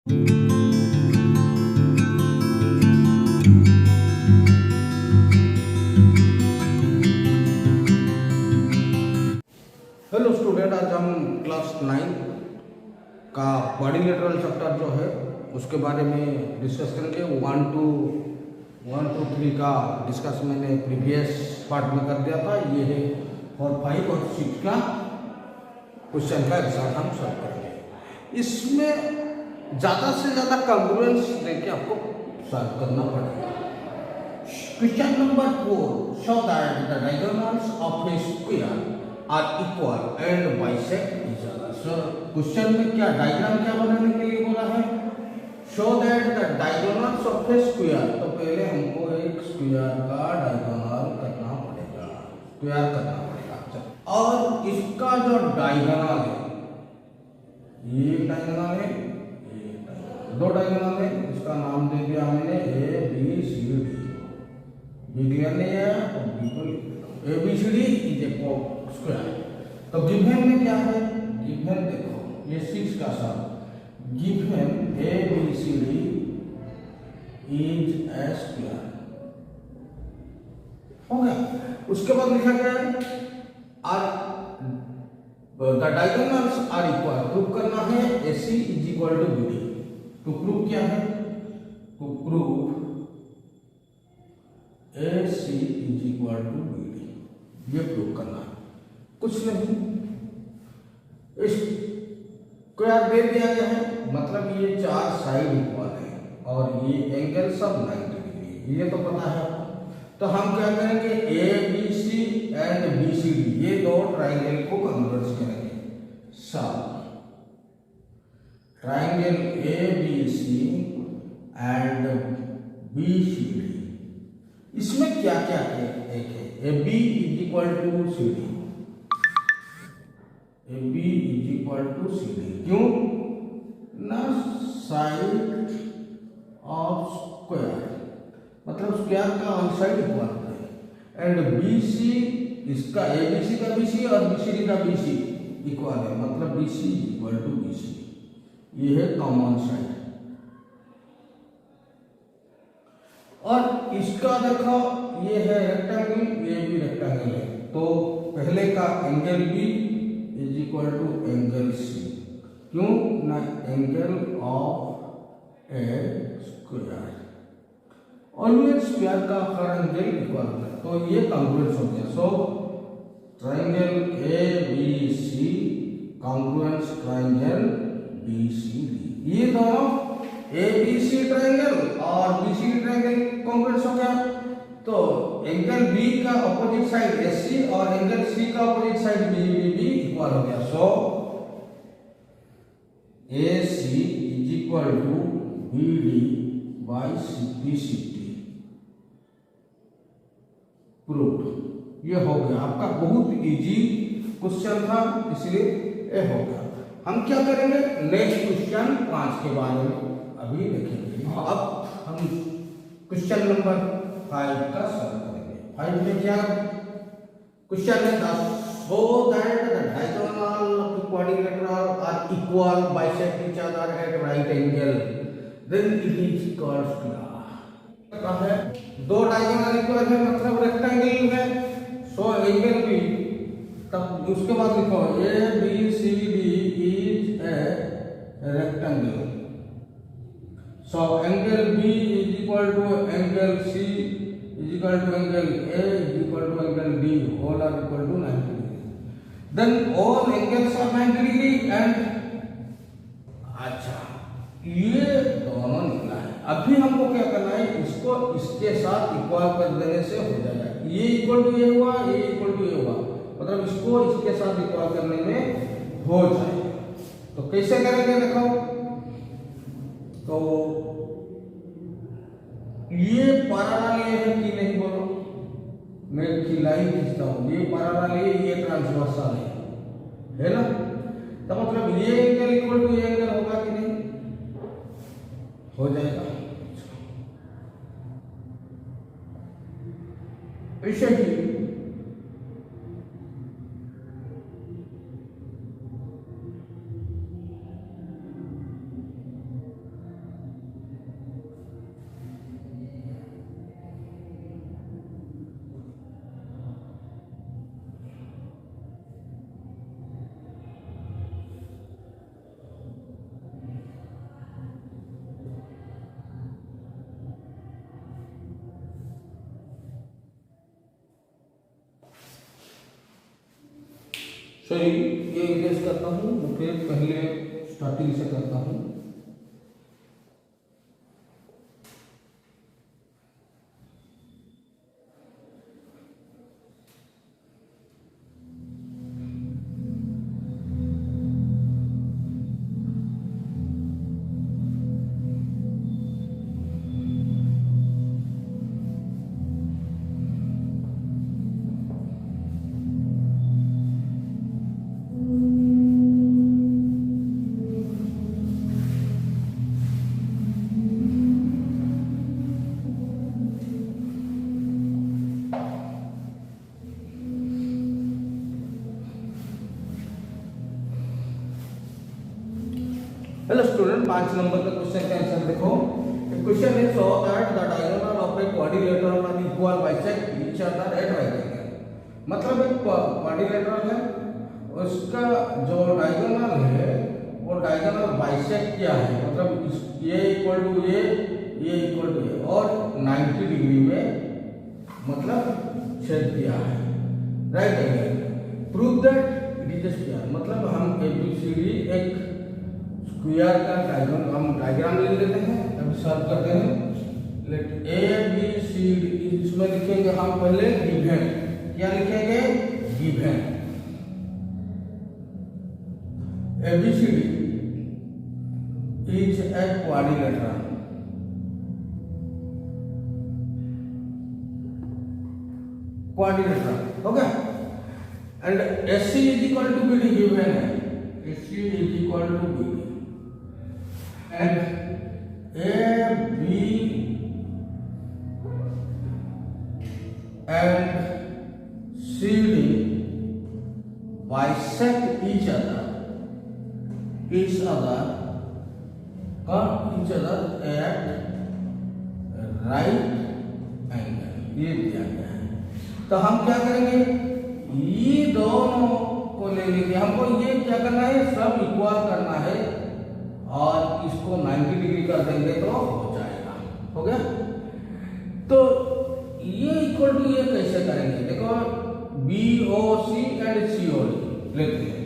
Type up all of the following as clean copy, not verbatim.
Hello student, आज हम class 9 का बॉडी लेटरल चैप्टर जो है उसके बारे में डिस्कस करेंगे। 1 to 3 का डिस्कस मैंने प्रीवियस पार्ट में कर दिया था। ये है और 5 और 6 का क्वेश्चन का एग्जाम हम सॉल्व करेंगे। इसमें ज़्यादा से ज़्यादा कॉन्ग्रुएंस लेके आपको सॉल्व करना पड़ेगा। Question number 4, show that the diagonals of a square are equal and bisect each other. So question में क्या डायग्राम क्या बनाने के लिए बोला है? Show that the diagonals of a square. तो पहले हमको एक स्क्वायर का डायगोनल करना पड़ेगा, स्क्वायर करना पड़ेगा। और इसका जो डायगोनल है, ये डायगोनल है, दो डायगोनल है, इसका नाम दे दिया मैंने ए बी सी डी। ये क्लियर नहीं है तो बिल्कुल A B C D is a square. तो गिवन में क्या है? गिवन देखो, ये 6 का sum given A B C D is a square हो गया। उसके बाद लिखा गया है are the diagonals are equal. Prove करना है A C is equal to B D. To prove क्या है? To prove A C is equal to B D, ये प्रूव करना है, कुछ नहीं। स्क्वायर दे दिया गया है, मतलब ये 4 साइड इक्वल है और ये एंगल सब 90 डिग्री, ये तो पता है आपको। तो हम क्या करेंगे? A B C and B C D, ये दो ट्राइंगल को कन्वर्ज करेंगे। सब triangle A B C and B C D, इसमें क्या क्या है? एक है A B is equal to C D, A B is equal to C D. क्यों ना? साइड ऑफ स्क्वायर, मतलब स्क्वायर का ऑन साइड इक्वल है। एंड बी सी, इसका ए बी सी का बी सी और बी सी डी का B C equal है, मतलब B C equal to B C, ये है कॉमन साइड। और इसका देखो, ये है रेक्टेंगल, ये भी रेक्टेंगल है, तो पहले का angle B is equal to angle C. क्यों ना? Angle of a square, always square का हर एंगल इक्वल है, तो ये कॉन्ग्रुएंस हो गया। So triangle A B C congruence triangle B C D, ये दोनों ए बी सी ट्राइंगल और बी सी ट्राइंगल कॉन्ग्रुएंस हो गया। तो एंगल बी का ऑपोजिट साइड एस सी और एंगल सी का opposite side B B B equal हो गया। So A C is equal to B D by B C T, proved. ये हो गया आपका बहुत इजी क्वेश्चन था, इसलिए ये हो गया। हम क्या करेंगे? नेक्स्ट क्वेश्चन 5 के बारे में अभी देखेंगे। अब हम क्वेश्चन नंबर 5 का सॉल्व करेंगे। 5 में क्या क्वेश्चन है? Show that the diagonal of the quadrilateral are equal bisect each other at right angle, then it is called square. क्या है? दो डायगोनल इक्वल है, मतलब रेक्टेंगल है। सो एंगल बी, तब उसके बाद लिखो A B C D is a rectangle. So angle B is equal to angle C is equal to angle A is equal to angle D, all are equal to 90 degree. Then all angles are 90 degree and अच्छा, ये दोनों निकला है। अभी हमको क्या करना है? इसको इसके साथ इक्वल कर देने से हो जाएगा। ये इक्वल टू ये हुआ, ये इक्वल टू ये हुआ, मतलब इसको इसके साथ इक्वल करने में हो जाएगा। तो कैसे करेंगे देखो, तो ये पैरेलल ये है कि नहीं बोलो? मैं की लाइन खींचता हूं, ये पैरेलल है, ये ट्रांसवर्सल है ना? तो मतलब ये एंगल इक्वल टू ये एंगल होगा कि नहीं? हो जाएगा। ऐसे ही सॉरी, ये इरेज करता हूँ, फिर पहले स्टार्टिंग से करता हूँ। हेलो स्टूडेंट, 5 नंबर का क्वेश्चन का आंसर देखो। क्वेश्चन है so that the diagonal of a quadrilateral are equal bisect each other at right angle. मतलब एक क्वाड्रिलेटरल है, उसका जो डायगोनल है वो डायगोनल बाइसेक्ट क्या है, मतलब ये इक्वल टू ये इक्वल टू ये और 90 डिग्री में मतलब छेद किया है right angle. Prove that it is a square. मतलब हम ABCD एक स्क्वायर का डायग्राम, हम डायग्राम ले लेते हैं, अब सॉल्व करते हैं। लेट ABCD, इसमें लिखेंगे हम पहले गिवन। क्या लिखेंगे? Given. ABCD is a quadrilateral. Quadrilateral हो गया। And AC is equal to BD given है। AC is equal to BD and AB and CD bisect each other at right angle। ये दिया गया है, तो हम क्या करेंगे? ये दोनों को ले लेंगे। हमको ये क्या करना है? सब इक्वल करना है और इसको 90 डिग्री कर देंगे तो हो जाएगा। हो गया। तो ये इक्वल टू ये कैसे करेंगे? देखो, BOC एंड COD लेते हैं।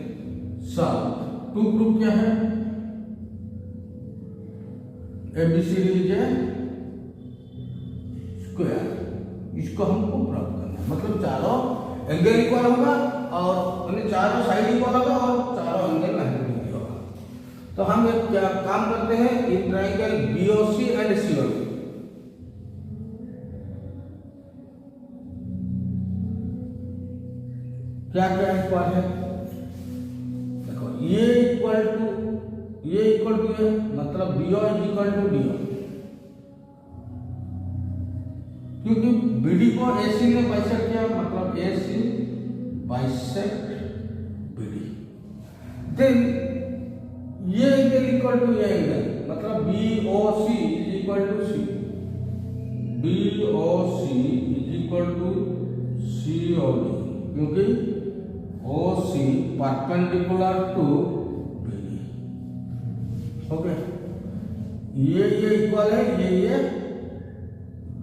सब टू प्रूफ क्या है? ABCD is a square. इसको हमको प्राप्त करना है, मतलब चारों एंगल इक्वल होगा और चारों साइड इक्वल होगा और चारों एंगल 90 डिग्री होगा। तो हम एक क्या काम करते हैं? In triangle BOC and COD क्या क्या इक्वल है? देखो, ये इक्वल टू ये, मतलब BO is equal to DO, क्योंकि BD को AC ने बाइसेक्ट किया, मतलब AC बाइसेक्ट BD। देन ये एंगल इक्वल टू ये एंगल, मतलब BOC is equal to C। BOC is equal to COD, क्योंकि OC परपेंडिकुलर टू BD। हो गया। ये इक्वल है, ये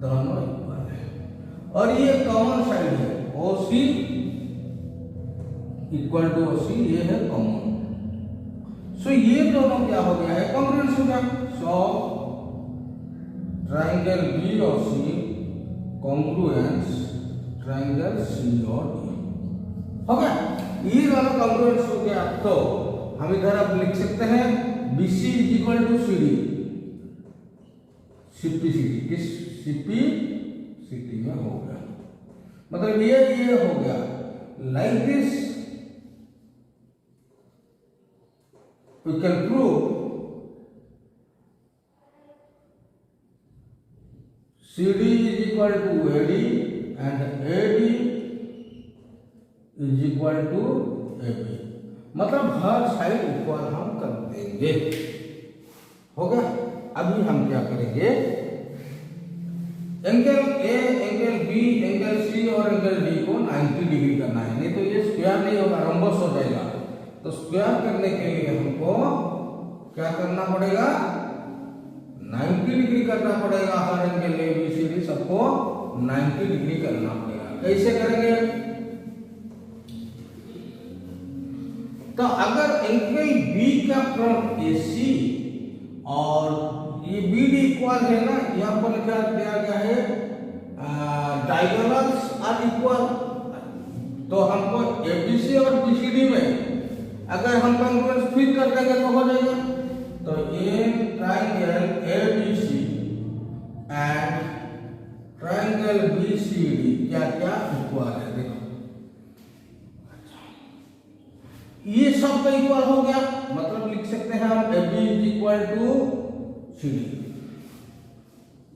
दोनों इक्वल है, और ये कॉमन साइड है। OC इक्वल टू OC, ये है कॉमन। सो ये दोनों क्या हो गया है? कॉन्ग्रुएंस हो गया। So triangle BOC congruence triangle COD हो गया। ये दोनों कॉन्ग्रुएंस हो गया, तो हम इधर अब लिख सकते हैं BC is equal to CD। CP में हो गया, मतलब ये हो गया। Like this we can prove CD is equal to AD and AD is equal to AB। मतलब हर साइड इक्वल हम कर देंगे। हो गया। अभी हम क्या करेंगे? Angle A, angle B, angle C और एंगल D को 90 डिग्री करना है, नहीं तो ये स्क्वायर नहीं होगा, रोम्बस हो जाएगा। तो स्क्वायर करने के लिए हमको क्या करना पड़ेगा? 90 डिग्री करना पड़ेगा। हर एंगल ABCD सबको 90 डिग्री करना पड़ेगा। कैसे करेंगे? एंगल बी का फ्रॉम AC और ये BD इक्वल है ना, यहाँ पर क्या दिया गया है, डायगोनल्स आर इक्वल। तो हमको ABC और BCD में अगर हम कॉन्ग्रुएंस फिट कर देंगे तो हो जाएगा। तो in triangle ABC and triangle BCD क्या क्या इक्वल है, देखो ये सब का इक्वल हो गया, मतलब लिख सकते हैं हम AB is equal to CD।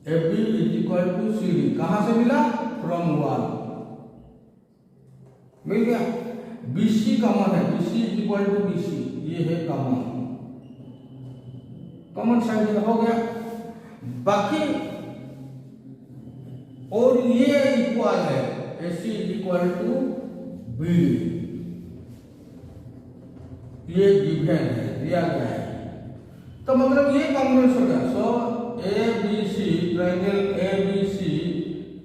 AB is equal to CD कहां से मिला, फ्रॉम 1 मिल गया। BC कॉमन है, BC is equal to BC, ये है कॉमन, कॉमन साइड हो गया। बाकी और ये इक्वल है AC is equal to BD, ये गिवन है, दिया गया है। तो मतलब ये कॉन्ग्रुएंस हो गया। So ABC triangle ABC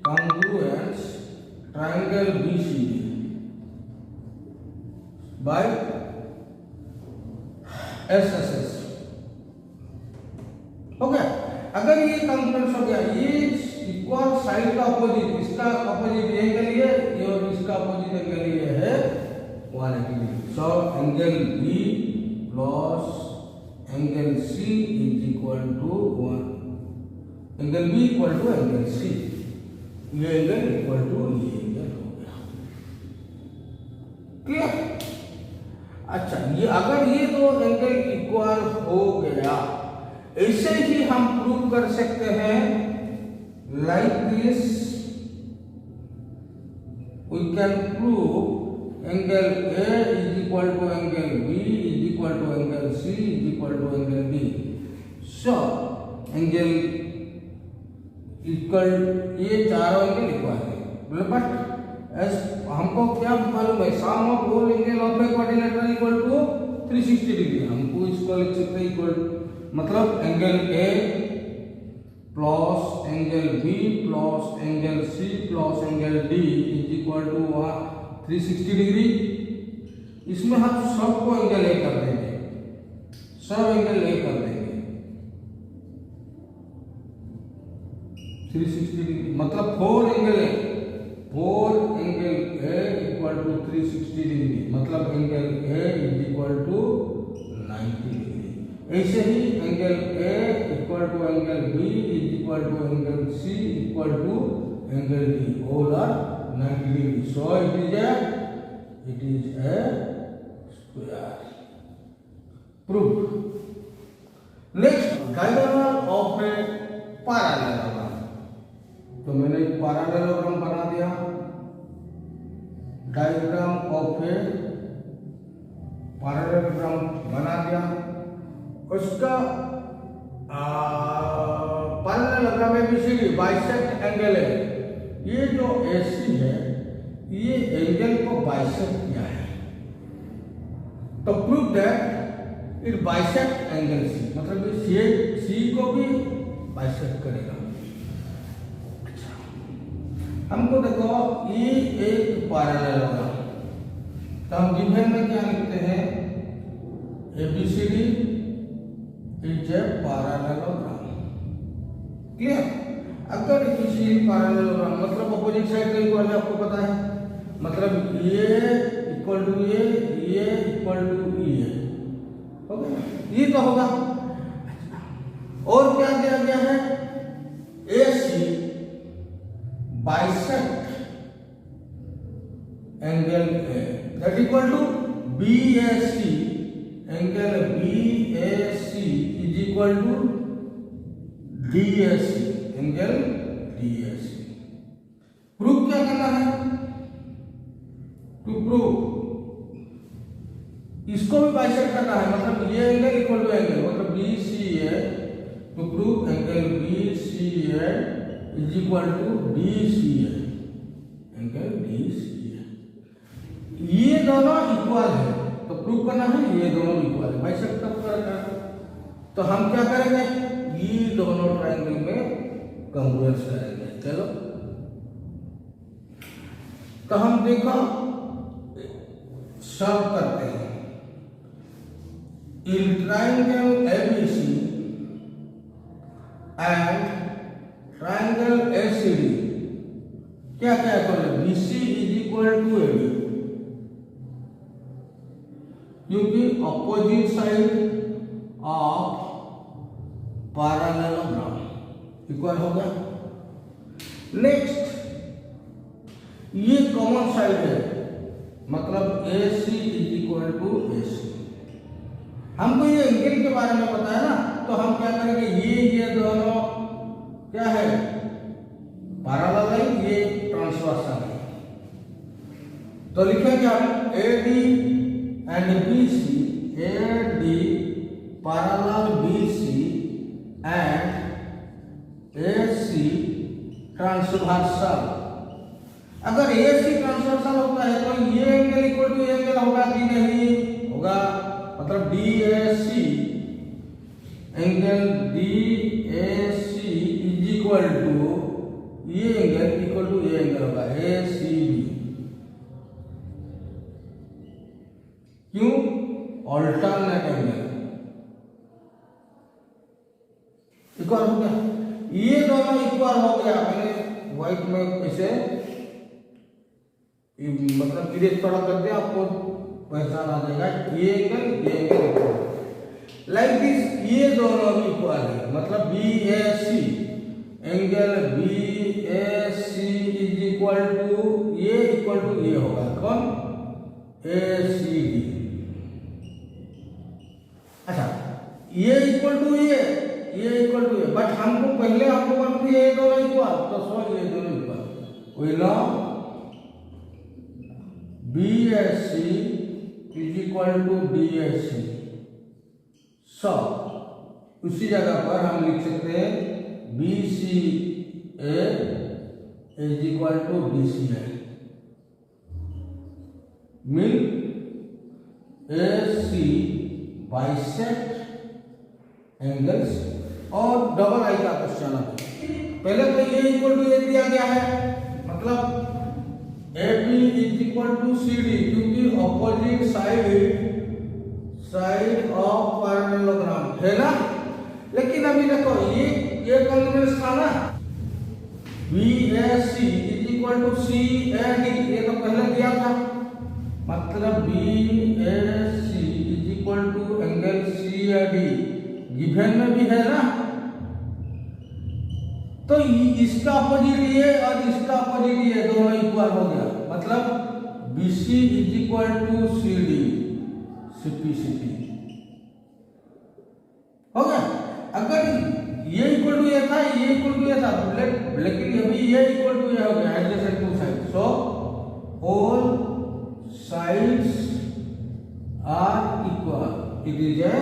congruence triangle BCD by SSS हो गया। अगर ये कॉन्ग्रुएंस हो गया, ये इक्वल साइड का अपोजिट, इसका अपोजिट एंगल ये और इसका अपोजिट एंगल ये है 180 degree. So angle B plus angle C is equal to 1, angle B equal to angle C, ये एंगल इक्वल टू ये एंगल हो गया। क्लियर? अच्छा, ये अगर ये दो एंगल इक्वल हो गया, ऐसे ही हम प्रूव कर सकते हैं like this. We can prove angle A is equal to angle B is equal to angle C is equal to angle D। So angle equal, ये चारों एंगल इक्वल है, बट एस हमको क्या मालूम है, sum of all angle of a quadrilateral equal to 360 degree. हमको इसको लिख सकते हैं इक्वल, मतलब angle A plus angle B plus angle C plus angle D is equal to 360 degree. इसमें हम सबको एंगल A कर देंगे, सब एंगल A कर देंगे 360 डिग्री, मतलब 4 angle A equal to 360 degree, मतलब angle A is equal to 90 degree. ऐसे ही angle A equal to angle B is equal to angle C equal to angle D, all are 90 degree. So it is a square. Proof. Next, diagonal of a parallelogram. तो मैंने एक parallelogram बना दिया, diagram of a parallelogram बना दिया। उसका parallelogram ABCD bisect angle है, ये जो AC है ये एंगल को बाइसेक्ट किया है। तो prove that it bisect angle C, मतलब ये C को भी बाइसेक्ट करेगा। हमको देखो ये एक पैरेललोग्राम, तो हम गिवन में क्या लिखते हैं, ABCD is a parallelogram. Clear? अगर ABCD पैरेललोग्राम मतलब अपोजिट साइड का इक्वल है, आपको पता है, मतलब ये इक्वल टू ये इक्वल टू ये, ओके, ये तो होगा। और क्या दिया गया है, AC bisect angle A, that equal to BAC, angle BAC is equal to DAC, angle DAC। Proof क्या करना है, टू प्रूव इसको भी बाइसेक्ट करना है, मतलब ये एंगल इक्वल टू एंगल, मतलब BCA, to prove angle BCA is equal to DCA, angle DCA। ये दोनों इक्वल है, तो प्रूव करना है ये दोनों इक्वल है, बाइसेक्ट कब करेगा। तो हम क्या करेंगे, ये दोनों ट्रायंगल में कॉन्ग्रुएंस करेंगे। चलो, तो हम देखो सॉल्व करते हैं। in triangle ABC and triangle ACD क्या क्या है? BC is equal to AD, क्योंकि opposite side of parallelogram equal हो गया। नेक्स्ट, ये कॉमन साइड है, मतलब AC is equal to AC। हमको ये एंगल के बारे में पता है ना, तो हम क्या करेंगे, ये दोनों क्या है, पैरेलल लाइन, ये ट्रांसवर्सल है। तो लिखेंगे हम AD and BC, AD parallel BC and AC transversal. अगर AC ट्रांसवर्सल होता है तो ये एंगल इक्वल टू एंगल होगा कि नहीं होगा, मतलब DAC angle DAC is equal to ये एंगल इक्वल टू ये एंगल होगा ACB। क्यों? ऑल्टरनेट एंगल इक्वल हो गया, ये दोनों इक्वल हो गया। मैंने व्हाइट में इसे मतलब इरेज थोड़ा कर दिया, आपको पहचान आ जाएगा, ये एंगल इक्वल लाइक दिस, ये दोनों भी इक्वल है, मतलब BAC angle BAC is equal to ये होगा कौन, ACD। अच्छा, ये इक्वल टू ये इक्वल टू ये, बट हमको पहले हमको बोलते हैं ये दोनों इक्वल, तो सो ये दोनों equal, we know BAC is equal to DAC। So उसी जगह पर हम लिख सकते हैं BCA is equal to DCA, mean AC bisect angles. और डबल आई का क्वेश्चन है, पहले तो ये इक्वल टू ये दिया गया है, मतलब AB is equal to CD, क्योंकि ऑपोजिट साइड ऑफ पैरेललोग्राम है ना। लेकिन अभी देखो ये कॉन्ग्रुएंस था ना, BAC is equal to CAD, ये तो पहले दिया था, मतलब BAC is equal to angle CAD given में भी है ना। तो इसका अपोजिट ये और इसका अपोजिट ये दोनों इक्वल हो गया, मतलब BC is equal to CD, CP हो गया। अगर ये इक्वल टू ये था, ये इक्वल टू ये था, लेकिन अभी ये इक्वल टू ये हो गया, adjacent to side, so all sides are equal, it is a